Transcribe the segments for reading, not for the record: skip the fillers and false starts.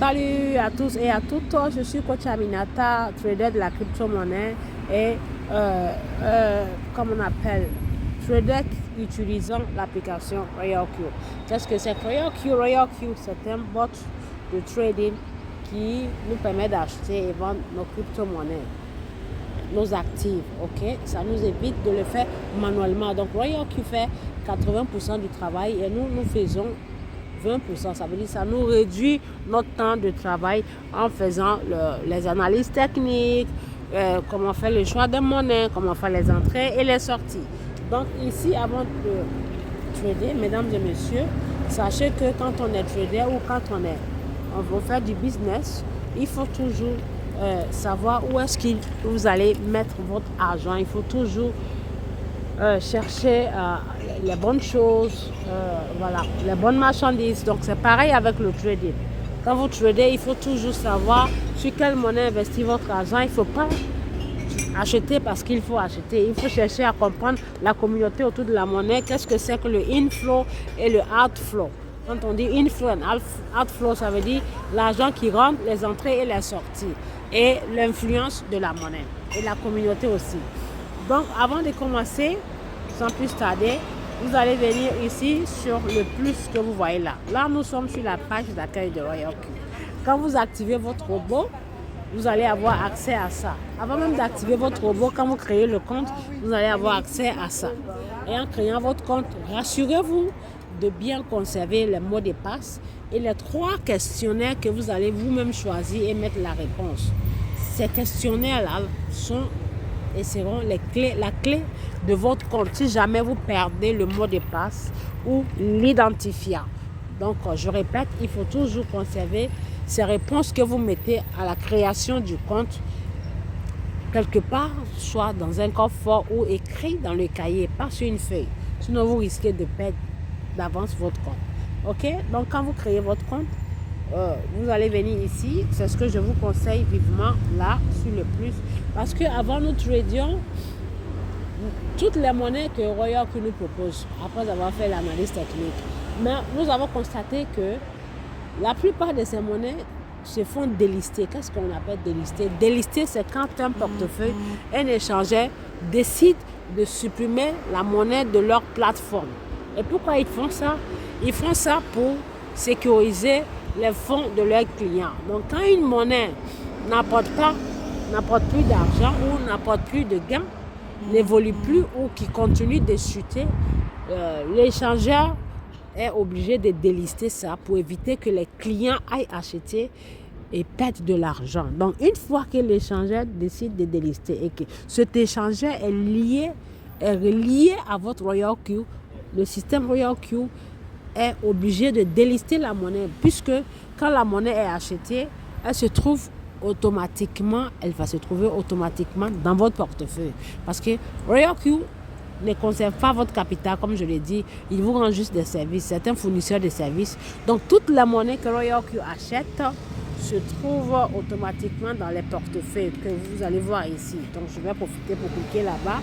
Salut à tous et à toutes, je suis coach Aminata, trader de la crypto-monnaie et comme on appelle, trader utilisant l'application RoyalQ. Qu'est-ce que c'est que RoyalQ? RoyalQ, c'est un bot de trading qui nous permet d'acheter et vendre nos crypto-monnaies, nos actifs, ok? Ça nous évite de le faire manuellement. Donc RoyalQ fait 80% du travail et nous faisons 20%, ça veut dire que ça nous réduit notre temps de travail en faisant les analyses techniques, comment faire le choix de monnaie, comment faire les entrées et les sorties. Donc ici, avant de trader, mesdames et messieurs, sachez que quand on est trader ou quand on veut faire du business, il faut toujours savoir où est-ce que vous allez mettre votre argent. Il faut toujours chercher les bonnes choses, voilà, les bonnes marchandises. Donc c'est pareil avec le trading. Quand vous tradez, il faut toujours savoir sur quelle monnaie investir votre argent. Il ne faut pas acheter parce qu'il faut acheter. Il faut chercher à comprendre la communauté autour de la monnaie. Qu'est-ce que c'est que le inflow et le outflow? Quand on dit inflow et outflow, ça veut dire l'argent qui rentre, les entrées et les sorties. Et l'influence de la monnaie et la communauté aussi. Donc avant de commencer, sans plus tarder, vous allez venir ici sur le plus que vous voyez là. Là, nous sommes sur la page d'accueil de RoyalQ. Quand vous activez votre robot, vous allez avoir accès à ça. Avant même d'activer votre robot, quand vous créez le compte, vous allez avoir accès à ça. Et en créant votre compte, rassurez-vous de bien conserver les mots de passe et les 3 questionnaires que vous allez vous-même choisir et mettre la réponse. Ces questionnaires-là sont et seront la clé de votre compte si jamais vous perdez le mot de passe ou l'identifiant. Donc, je répète, il faut toujours conserver ces réponses que vous mettez à la création du compte quelque part, soit dans un coffre-fort ou écrit dans le cahier, pas sur une feuille. Sinon, vous risquez de perdre d'avance votre compte. Ok? Donc, quand vous créez votre compte, vous allez venir ici, c'est ce que je vous conseille vivement là sur le plus, parce qu'avant nous tradions toutes les monnaies que RoyalQ nous propose après avoir fait l'analyse technique, mais nous avons constaté que la plupart de ces monnaies se font délister. Qu'est-ce qu'on appelle délister? Délister, c'est quand un portefeuille, un échangeur décide de supprimer la monnaie de leur plateforme. Et pourquoi ils font ça? Ils font ça pour sécuriser les fonds de leurs clients. Donc quand une monnaie n'apporte plus d'argent ou n'apporte plus de gains, n'évolue plus ou qui continue de chuter, l'échangeur est obligé de délister ça pour éviter que les clients aillent acheter et perdent de l'argent. Donc une fois que l'échangeur décide de délister et que cet échangeur est relié à votre RoyalQ, le système RoyalQ est obligé de délister la monnaie, puisque quand la monnaie est achetée, elle va se trouver automatiquement dans votre portefeuille. Parce que RoyalQ ne conserve pas votre capital, comme je l'ai dit, il vous rend juste des services, c'est un fournisseur de services. Donc toute la monnaie que RoyalQ achète se trouve automatiquement dans les portefeuilles que vous allez voir ici. Donc je vais profiter pour cliquer là-bas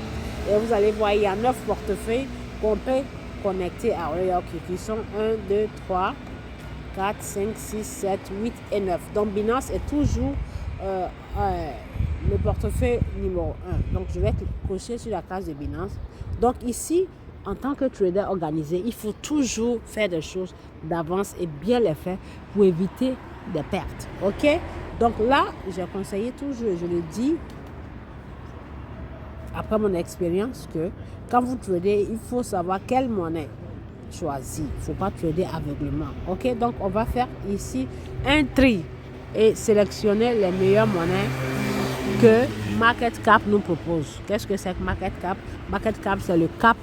et vous allez voir, il y a 9 portefeuilles qu'on peut connectés à RoyalQ qui sont 1, 2, 3, 4, 5, 6, 7, 8 et 9. Donc Binance est toujours le portefeuille numéro 1. Donc je vais cocher sur la case de Binance. Donc ici, en tant que trader organisé, il faut toujours faire des choses d'avance et bien les faire pour éviter des pertes. Ok? Donc là, j'ai conseillé toujours, je le dis, après mon expérience, que quand vous tradez, il faut savoir quelle monnaie choisir. Il ne faut pas trader aveuglément. Ok, donc on va faire ici un tri et sélectionner les meilleures monnaies que MarketCap nous propose. Qu'est-ce que c'est que MarketCap? MarketCap, c'est le cap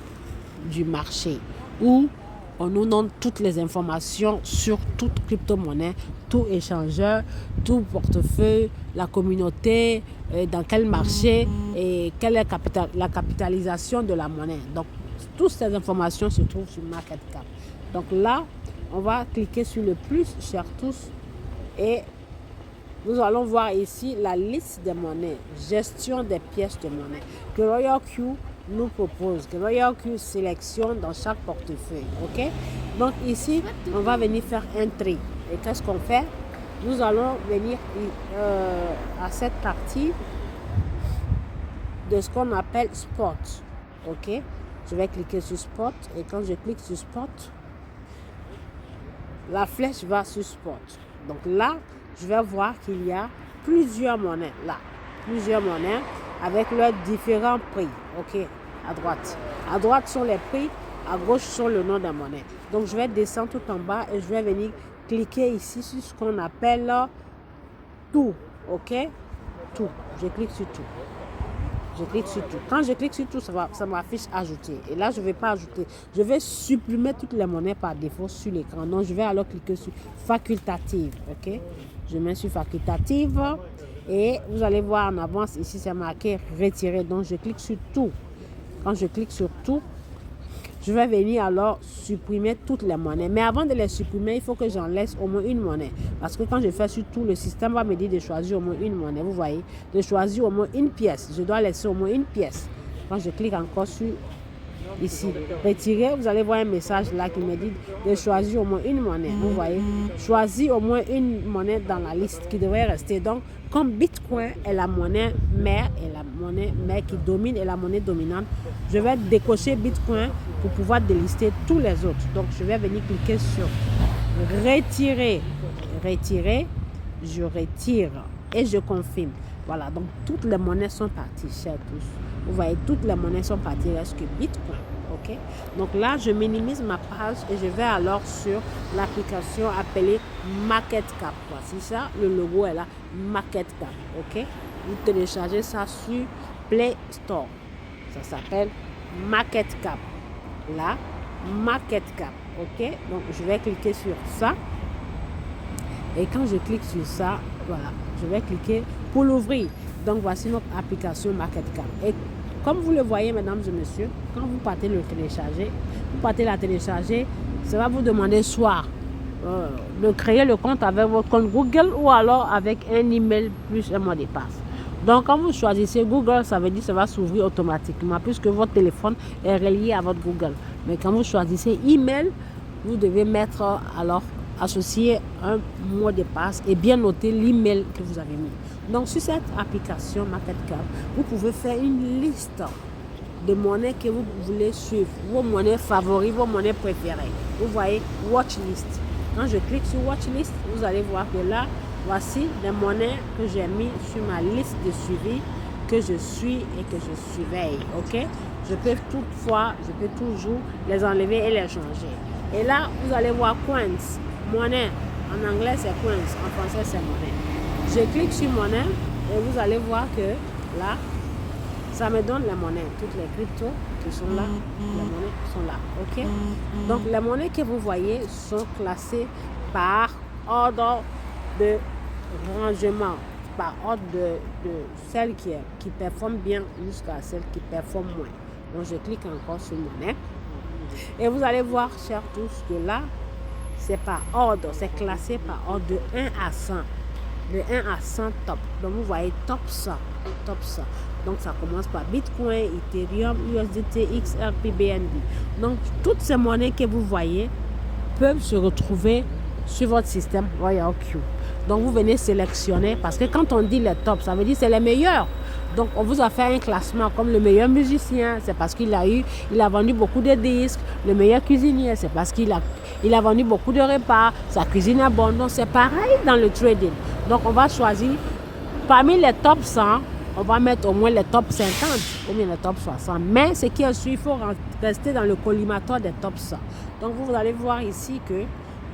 du marché où on nous donne toutes les informations sur toute crypto-monnaie, tout échangeur, tout portefeuille, la communauté, dans quel marché et quelle est la capitalisation de la monnaie. Donc, toutes ces informations se trouvent sur MarketCap. Donc là, on va cliquer sur le plus, chers tous, et nous allons voir ici la liste des monnaies, gestion des pièces de monnaie que RoyalQ nous propose, que RoyalQ sélectionne dans chaque portefeuille. Ok? Donc ici, on va venir faire un tri. Et qu'est-ce qu'on fait? nous allons venir à cette partie de ce qu'on appelle Spot. Ok, je vais cliquer sur Spot et quand je clique sur Spot, la flèche va sur Spot. Donc là, je vais voir qu'il y a plusieurs monnaies là, plusieurs monnaies avec leurs différents prix. Ok, à droite. À droite sont les prix, à gauche sont le nom des monnaies. Donc je vais descendre tout en bas et je vais venir cliquer ici sur ce qu'on appelle tout. Ok, tout. Je clique sur tout. Je clique sur tout. Quand je clique sur tout, ça m'affiche ajouter. Et là, je ne vais pas ajouter. Je vais supprimer toutes les monnaies par défaut sur l'écran. Donc, je vais alors cliquer sur facultative. Ok, je mets sur facultative. Et vous allez voir en avance, ici, c'est marqué retirer. Donc, je clique sur tout. Quand je clique sur tout, je vais venir alors supprimer toutes les monnaies. Mais avant de les supprimer, il faut que j'en laisse au moins une monnaie. Parce que quand je fais sur tout, le système va me dire de choisir au moins une monnaie. Vous voyez, de choisir au moins une pièce. Je dois laisser au moins une pièce. Quand je clique encore sur ici, retirer, vous allez voir un message là qui me dit de choisir au moins une monnaie. Vous voyez, choisir au moins une monnaie dans la liste qui devrait rester. Donc, comme Bitcoin est la monnaie mère et la monnaie mère qui domine et la monnaie dominante, je vais décocher Bitcoin pour pouvoir délister tous les autres. Donc, je vais venir cliquer sur retirer. Retirer, je retire et je confirme. Voilà, donc toutes les monnaies sont parties, chers tous. Vous voyez, toutes les monnaies sont parties, il reste que Bitcoin. Ok, donc là, je minimise ma page et je vais alors sur l'application appelée MarketCap. Voici ça, le logo est là, MarketCap. Ok, vous téléchargez ça sur Play Store. Ça s'appelle MarketCap. Là, MarketCap. Ok, donc je vais cliquer sur ça. Et quand je clique sur ça, voilà, je vais cliquer pour l'ouvrir. Donc voici notre application MarketCap. Et comme vous le voyez, mesdames et messieurs, quand vous partez le télécharger, vous partez la télécharger, ça va vous demander soit de créer le compte avec votre compte Google ou alors avec un email plus un mot de passe. Donc quand vous choisissez Google, ça veut dire que ça va s'ouvrir automatiquement puisque votre téléphone est relié à votre Google. Mais quand vous choisissez email, vous devez mettre alors associer un mot de passe et bien noter l'email que vous avez mis. Donc sur cette application MarketCap, vous pouvez faire une liste de monnaies que vous voulez suivre, vos monnaies favorites, vos monnaies préférées. Vous voyez Watchlist. Quand je clique sur Watchlist, vous allez voir que là, voici les monnaies que j'ai mis sur ma liste de suivi, que je suis et que je surveille. Ok, je peux toutefois, je peux toujours les enlever et les changer. Et là, vous allez voir Coins. Monnaie, en anglais c'est coins, en français c'est monnaie. Je clique sur monnaie et vous allez voir que là, ça me donne les monnaies, toutes les cryptos qui sont là, les monnaies sont là, ok? Donc les monnaies que vous voyez sont classées par ordre de rangement, par ordre de celles qui performent bien jusqu'à celles qui performent moins. Donc je clique encore sur monnaie et vous allez voir, chers tous, que là, c'est par ordre, c'est classé par ordre de 1 à 100. De 1 à 100 top. Donc vous voyez top 100. Top 100. Donc ça commence par Bitcoin, Ethereum, USDT, XRP, BNB. Donc toutes ces monnaies que vous voyez peuvent se retrouver sur votre système RoyalQ. Donc vous venez sélectionner parce que quand on dit les tops, ça veut dire c'est les meilleurs. Donc on vous a fait un classement comme le meilleur musicien, c'est parce qu'il a vendu beaucoup de disques. Le meilleur cuisinier, c'est parce qu'il a vendu beaucoup de repas. Sa cuisine est bonne. Donc c'est pareil dans le trading. Donc on va choisir parmi les top 100, on va mettre au moins les top 50 ou bien les top 60. Mais ce qui est sûr, il faut rester dans le collimateur des top 100. Donc vous allez voir ici que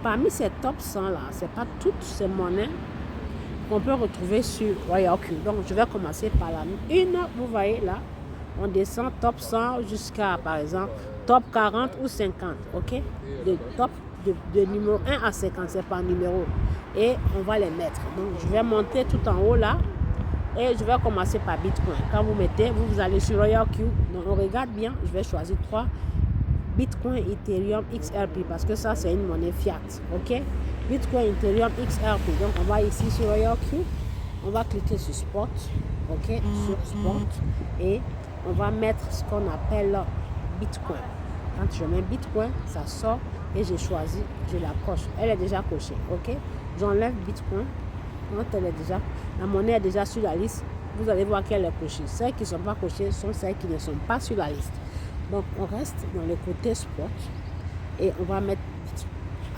parmi ces top 100 là, ce n'est pas toutes ces monnaies qu'on peut retrouver sur RoyalQ. Donc je vais commencer par la une. Vous voyez là, on descend top 100 jusqu'à par exemple top 40 ou 50. Ok, de numéro 1 à 50, c'est par numéro. Et on va les mettre. Donc je vais monter tout en haut là. Et je vais commencer par Bitcoin. Quand vous mettez, vous allez sur RoyalQ. Donc on regarde bien, je vais choisir 3. Bitcoin, Ethereum, XRP, parce que ça c'est une monnaie fiat. Ok, Bitcoin, Ethereum, XRP. Donc on va ici sur RoyalQ. On va cliquer sur Spot. Ok, sur Spot. Et on va mettre ce qu'on appelle Bitcoin. Quand je mets Bitcoin, ça sort et j'ai choisi, je la coche. Elle est déjà cochée. Ok, J'enlève Bitcoin. Quand elle est déjà, la monnaie est déjà sur la liste. Vous allez voir qu'elle est cochée. Celles qui ne sont pas cochées sont celles qui ne sont pas sur la liste. Donc, on reste dans le côté spot. Et on va mettre,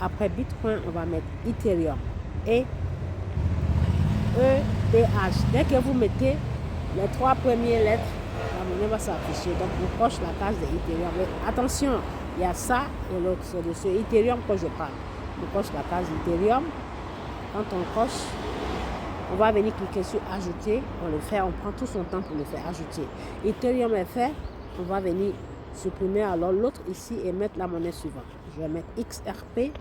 après Bitcoin, on va mettre Ethereum. Et ETH. Dès que vous mettez les 3 premières lettres, la monnaie va s'afficher. Donc, on coche la case de Ethereum. Mais attention, il y a ça et l'autre. C'est de ce Ethereum que je parle. On coche la case Ethereum. Quand on coche, on va venir cliquer sur ajouter. On le fait, on prend tout son temps pour le faire ajouter. Ethereum est fait. On va venir supprimer alors l'autre ici et mettre la monnaie suivante. Je vais mettre XRP.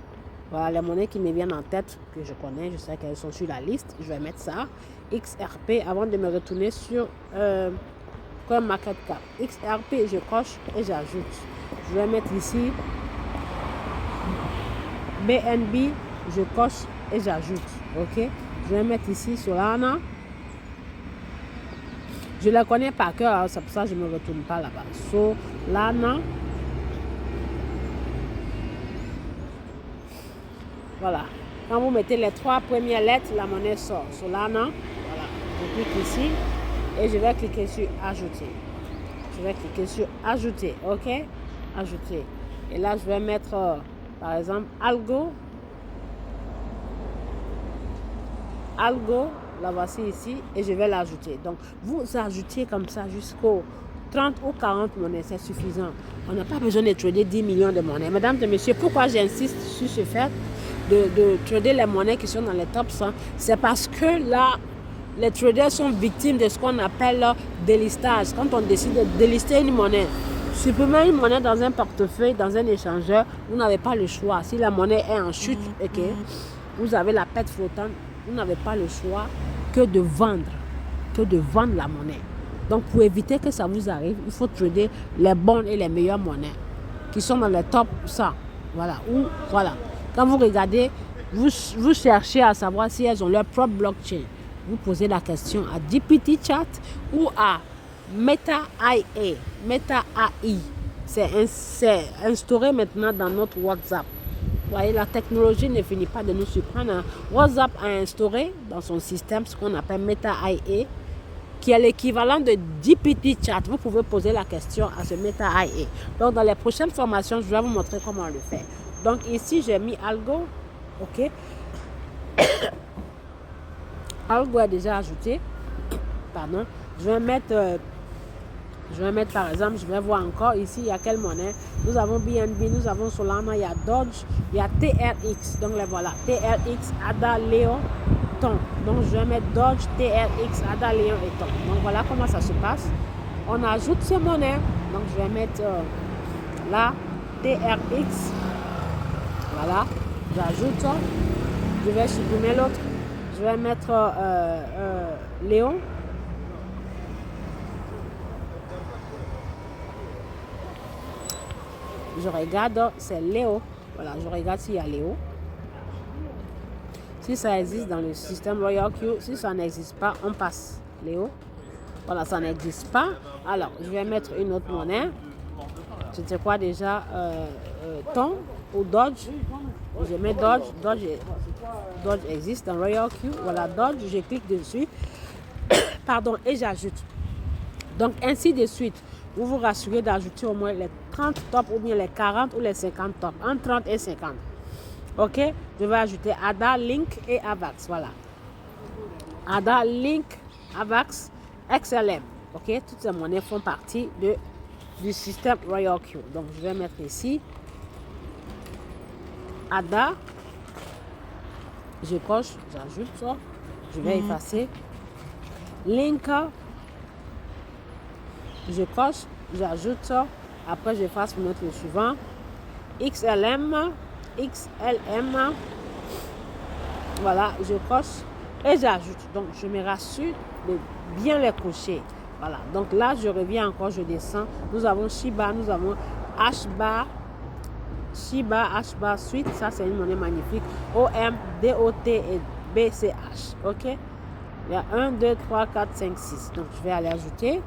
Voilà les monnaies qui me viennent en tête, que je connais, je sais qu'elles sont sur la liste. Je vais mettre ça. XRP avant de me retourner sur CoinMarketCap. XRP, je coche et j'ajoute. Je vais mettre ici BNB, je coche et j'ajoute. Ok. Je vais mettre ici Solana. Je la connais par cœur, c'est pour ça que je ne me retourne pas là-bas. Solana. Voilà. Quand vous mettez les 3 premières lettres, la monnaie sort. Solana. Voilà. Je clique ici et je vais cliquer sur ajouter. Je vais cliquer sur ajouter. Ok. Ajouter. Et là, je vais mettre, par exemple, Algo. Algo. La voici ici et je vais l'ajouter. Donc, vous ajoutez comme ça jusqu'au 30 ou 40 monnaies, c'est suffisant. On n'a pas besoin de trader 10 millions de monnaies. Mesdames et messieurs, pourquoi j'insiste sur ce fait de trader les monnaies qui sont dans les top 100? C'est parce que là, les traders sont victimes de ce qu'on appelle délistage. Quand on décide de délister une monnaie, supprimer une monnaie dans un portefeuille, dans un échangeur, vous n'avez pas le choix. Si la monnaie est en chute et que vous avez la perte flottante, vous n'avez pas le choix que de vendre la monnaie. Donc, pour éviter que ça vous arrive, il faut trader les bonnes et les meilleures monnaies qui sont dans les top 100. Voilà. Ou, voilà. Quand vous regardez, vous cherchez à savoir si elles ont leur propre blockchain. Vous posez la question à GPT Chat ou à Meta AI. Meta AI. C'est instauré maintenant dans notre WhatsApp. Vous voyez, la technologie ne finit pas de nous surprendre. WhatsApp a instauré dans son système ce qu'on appelle Meta AI, qui est l'équivalent de GPT Chat. Vous pouvez poser la question à ce Meta AI. Donc, dans les prochaines formations, je vais vous montrer comment on le fait. Donc, ici, j'ai mis Algo. OK. Algo est déjà ajouté. Pardon. Je vais mettre, par exemple, je vais voir encore ici, il y a quelle monnaie. Nous avons BNB, nous avons Solana, il y a Dodge, il y a TRX. Donc, les voilà. TRX, ADA, Léon, Ton. Donc, je vais mettre Dodge, TRX, ADA, Léon et Ton. Donc, voilà comment ça se passe. On ajoute ces monnaies. Donc, je vais mettre là, TRX. Voilà. J'ajoute. Je vais supprimer l'autre. Je vais mettre Léon. Je regarde, c'est Léo. Voilà, je regarde s'il y a Léo. Si ça existe dans le système Royal Q, si ça n'existe pas, on passe Léo. Voilà, ça n'existe pas. Alors, je vais mettre une autre monnaie. C'était quoi déjà Ton ou Dodge. Je mets Dodge. Dodge existe dans Royal Q. Voilà, Dodge, je clique dessus. Pardon, et j'ajoute. Donc, ainsi de suite. Vous vous rassurez d'ajouter au moins les 30 tops ou bien les 40 ou les 50 tops. Entre 30 et 50. OK? Je vais ajouter ADA, Link et AVAX. Voilà. ADA, Link, AVAX, XLM. OK? Toutes ces monnaies font partie du système Royal Q. Donc, je vais mettre ici ADA. Je coche, j'ajoute ça. Je vais effacer. Link. Je coche, j'ajoute ça. Après, je fasse pour mettre le suivant. XLM. Voilà, je coche et j'ajoute. Donc, je me rassure de bien les cocher. Voilà. Donc là, je reviens encore, je descends. Nous avons Shiba, nous avons HBAR. Shiba, HBAR Suite. Ça, c'est une monnaie magnifique. OM, DOT et BCH. OK? Il y a 1, 2, 3, 4, 5, 6. Donc, je vais aller ajouter.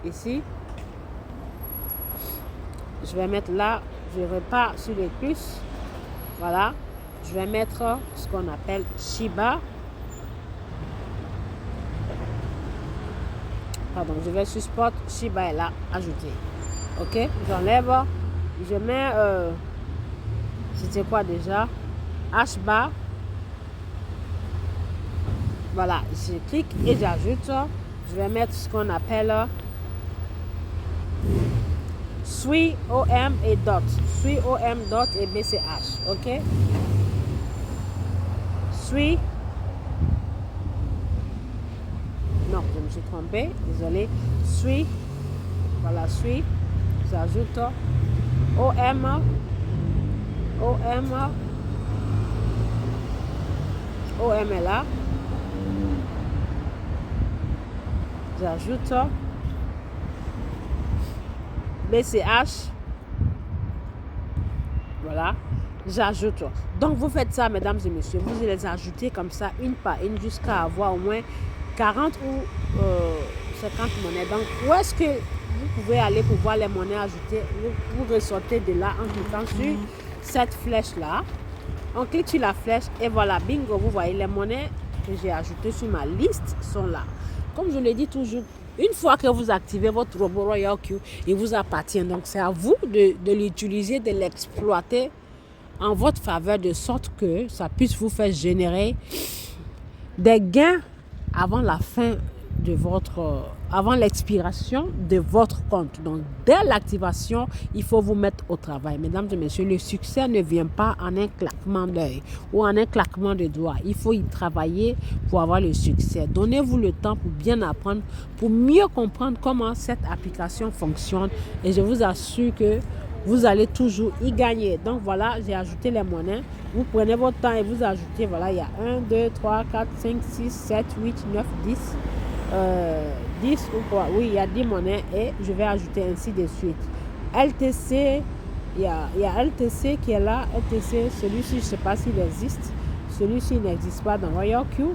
Ici, je vais mettre là, je repars sur les plus. Voilà, je vais mettre ce qu'on appelle Shiba. Pardon, je vais sur Spot, Shiba est là, ajouter. Ok, j'enlève, je mets, c'était quoi déjà? H-bar. Voilà, je clique et j'ajoute. Je vais mettre ce qu'on appelle SWI, OM et dot. SWI, OM, dot et BCH. Ok? SWI. Non, je me suis trompée. Désolé. SWI. Voilà, SWI. J'ajoute OM. OM. OM est là. J'ajoute BCH. Voilà. J'ajoute. Donc, vous faites ça, mesdames et messieurs. Vous les ajoutez comme ça, une par une, jusqu'à avoir au moins 40 ou 50 monnaies. Donc, où est-ce que vous pouvez aller pour voir les monnaies ajoutées? Vous ressortez de là en cliquant sur cette flèche-là. On clique sur la flèche et voilà, bingo, vous voyez les monnaies que j'ai ajoutées sur ma liste sont là. Comme je le dis toujours, une fois que vous activez votre robot Royal Q, il vous appartient. Donc, c'est à vous de l'utiliser, de l'exploiter en votre faveur, de sorte que ça puisse vous faire générer des gains avant la fin de avant l'expiration de votre compte. Donc, dès l'activation, il faut vous mettre au travail. Mesdames et messieurs, le succès ne vient pas en un claquement d'œil ou en un claquement de doigts. Il faut y travailler pour avoir le succès. Donnez-vous le temps pour bien apprendre, pour mieux comprendre comment cette application fonctionne. Et je vous assure que vous allez toujours y gagner. Donc voilà, j'ai ajouté les monnaies. Vous prenez votre temps et vous ajoutez. Voilà, il y a 1, 2, 3, 4, 5, 6, 7, 8, 9, 10. 10 ou quoi? Oui, il y a 10 monnaies et je vais ajouter ainsi de suite. LTC, il y a LTC qui est là. LTC, celui-ci, je ne sais pas s'il existe. Celui-ci n'existe pas dans Royal Q.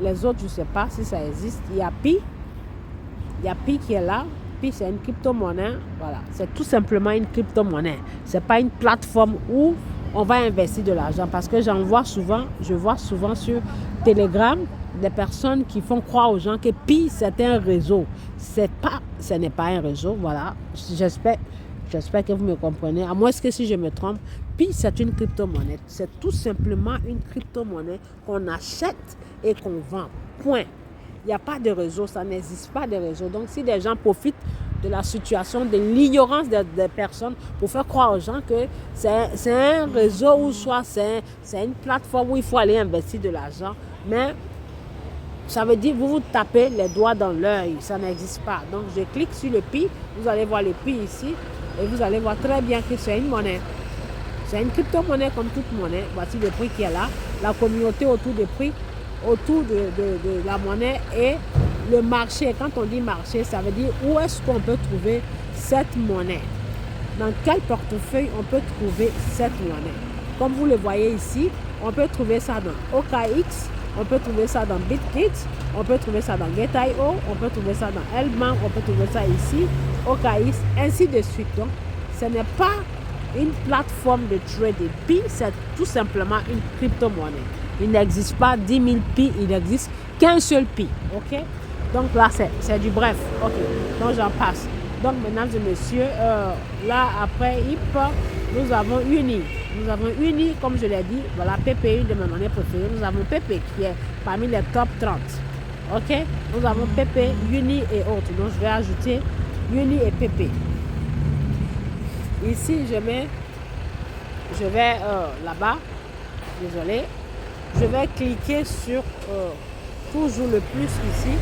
Les autres, je ne sais pas si ça existe. Il y a Pi. Il y a Pi qui est là. Pi, c'est une crypto-monnaie. Voilà, c'est tout simplement une crypto-monnaie. Ce n'est pas une plateforme où on va investir de l'argent. Parce que je vois souvent sur Telegram des personnes qui font croire aux gens que Pi, c'est un réseau. Ce n'est pas un réseau. Voilà, j'espère que vous me comprenez. À moins que si je me trompe, Pi, c'est une crypto-monnaie. C'est tout simplement une crypto-monnaie qu'on achète et qu'on vend. Point. Il n'y a pas de réseau, ça n'existe pas de réseau. Donc, si des gens profitent de la situation, de l'ignorance des personnes pour faire croire aux gens que c'est un réseau ou soit c'est une plateforme où il faut aller investir de l'argent, mais ça veut dire que vous tapez les doigts dans l'œil, ça n'existe pas. Donc, je clique sur le Pi, vous allez voir le Pi ici et vous allez voir très bien que c'est une monnaie. C'est une crypto-monnaie comme toute monnaie. Voici le prix qui est là, la communauté autour des prix, autour de la monnaie et le marché. Quand on dit marché, ça veut dire où est-ce qu'on peut trouver cette monnaie. Dans quel portefeuille on peut trouver cette monnaie. Comme vous le voyez ici, on peut trouver ça dans OKX, on peut trouver ça dans BitKit, on peut trouver ça dans Get.io, on peut trouver ça dans Elbank, on peut trouver ça ici, OKX, ainsi de suite. Donc, ce n'est pas une plateforme de trading. Pi, c'est tout simplement une crypto-monnaie. Il n'existe pas 10 000 Pi, il n'existe qu'un seul Pi. OK? Donc là, c'est du bref. OK. Donc j'en passe. Donc, mesdames et messieurs, là, après HIP, nous avons Uni. Nous avons Uni, comme je l'ai dit, voilà, PP, une de mes monnaies préférées. Nous avons PP qui est parmi les top 30. OK? Nous avons PP, Uni et autres. Donc, je vais ajouter Uni et PP. Ici, je vais là-bas. Désolé. Je vais cliquer sur toujours le plus ici.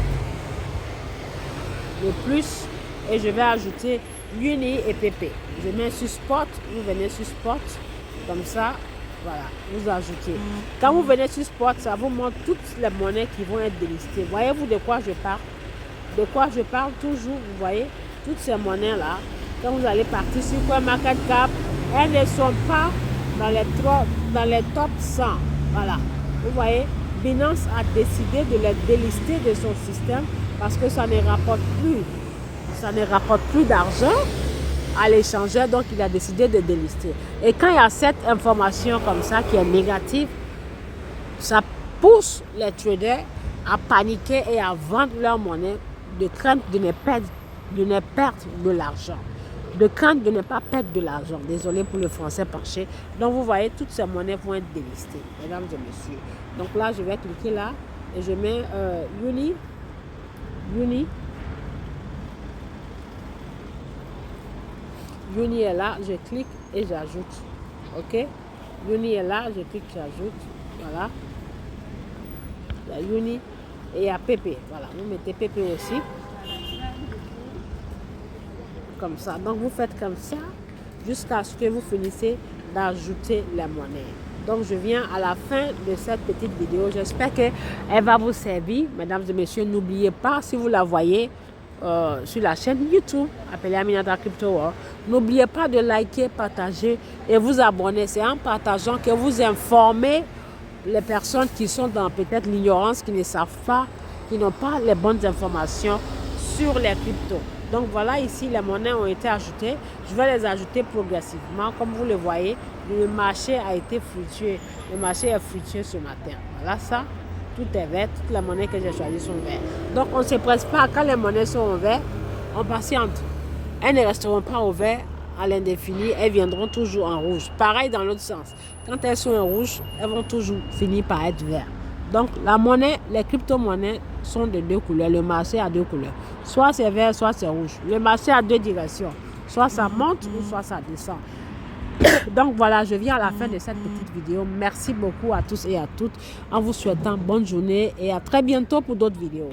Le plus. Et je vais ajouter Uni et PP. Je mets sur Spot. Vous venez sur Spot. Comme ça. Voilà. Vous ajoutez. Quand vous venez sur Spot, ça vous montre toutes les monnaies qui vont être délistées. Voyez-vous de quoi je parle? De quoi je parle toujours. Vous voyez toutes ces monnaies-là. Quand vous allez partir sur CoinMarketCap, elles ne sont pas dans les top 100. Voilà. Vous voyez, Binance a décidé de les délister de son système parce que ça ne rapporte plus d'argent à l'échangeur, donc il a décidé de délister. Et quand il y a cette information comme ça qui est négative, ça pousse les traders à paniquer et à vendre leur monnaie de crainte de ne perdre de l'argent. De crainte de ne pas perdre de l'argent. Désolé pour le français penché. Donc vous voyez, toutes ces monnaies vont être délistées, mesdames et messieurs. Donc là, je vais cliquer là et je mets Uni. Uni est là, je clique et j'ajoute. Ok? Uni est là, je clique, j'ajoute. Voilà. Il y a Uni et il y a PP. Voilà, vous mettez PP aussi. Comme ça. Donc vous faites comme ça jusqu'à ce que vous finissez d'ajouter les monnaies. Donc je viens à la fin de cette petite vidéo. J'espère qu'elle va vous servir. Mesdames et messieurs, n'oubliez pas, si vous la voyez sur la chaîne YouTube, appelée Aminata Crypto World, n'oubliez pas de liker, partager et vous abonner. C'est en partageant que vous informez les personnes qui sont dans peut-être l'ignorance, qui ne savent pas, qui n'ont pas les bonnes informations sur les cryptos. Donc voilà, ici les monnaies ont été ajoutées. Je vais les ajouter progressivement. Comme vous le voyez, le marché a été fructueux. Le marché est fructueux ce matin. Voilà ça. Tout est vert. Toutes les monnaies que j'ai choisies sont vertes. Donc on ne se presse pas. Quand les monnaies sont en vert, on patiente. Elles ne resteront pas au vert à l'indéfini. Elles viendront toujours en rouge. Pareil dans l'autre sens. Quand elles sont en rouge, elles vont toujours finir par être vertes. Donc la monnaie, les crypto-monnaies sont de deux couleurs. Le marché a deux couleurs. Soit c'est vert, soit c'est rouge. Le marché a deux directions. Soit ça monte ou soit ça descend. Donc voilà, je viens à la fin de cette petite vidéo. Merci beaucoup à tous et à toutes en vous souhaitant bonne journée et à très bientôt pour d'autres vidéos.